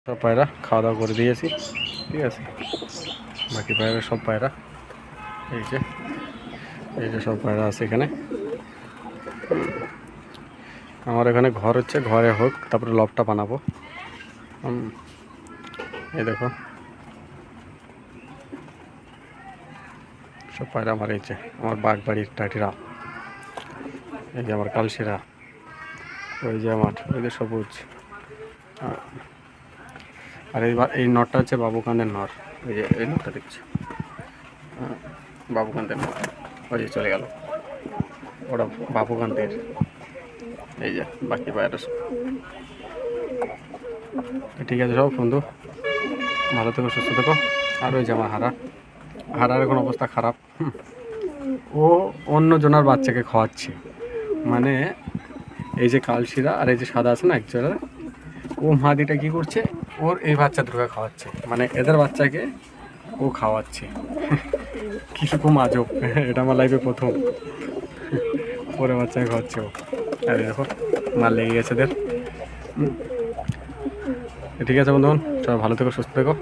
সব পায়রা খাওয়া দাওয়া করে দিয়েছি, ঠিক আছে। বাকি পায়রা সব পায়রা এই যে সব পায়রা আছে এখানে। আমার এখানে ঘর হচ্ছে, ঘরে হোক, তারপরে লবটা বানাবো। এই দেখো সব পায়রা আমার, এই যে আমার বাগবাড়ির টাটিরা, এই যে আমার কালশিরা, ওই যে আমার ওই যে সবুজ। আর এই নটটা হচ্ছে বাবুকান্দের নর, এই যে এই নটটা দেখছি বাবুকান্দের নর, ওই যে চলে গেল, ওটা বাবুকান্দের। এই যে বাকি পায়রা সব। ঠিক আছে সব বন্ধু, ভালো থেকো, সুস্থ থেকো। আর ওই যে আমার হারার এখন অবস্থা খারাপ। ও অন্য জনার বাচ্চাকে খাওয়াচ্ছে, মানে এই যে কালশিরা আর এই যে সাদা আছে না একজনের, ও মাদিটা কি করছে, ওর এই বাচ্চা দুটোকে খাওয়াচ্ছে, মানে এদের বাচ্চাকে ও খাওয়াচ্ছে। কীরকম আজব, এটা আমার লাইফে প্রথম। পরে বাচ্চাকে খাওয়াচ্ছে ও। আর দেখো মার লেগে গেছে এদের। ঠিক আছে বন্ধুগণ, সবাই ভালো থেকো, সুস্থ থেকো।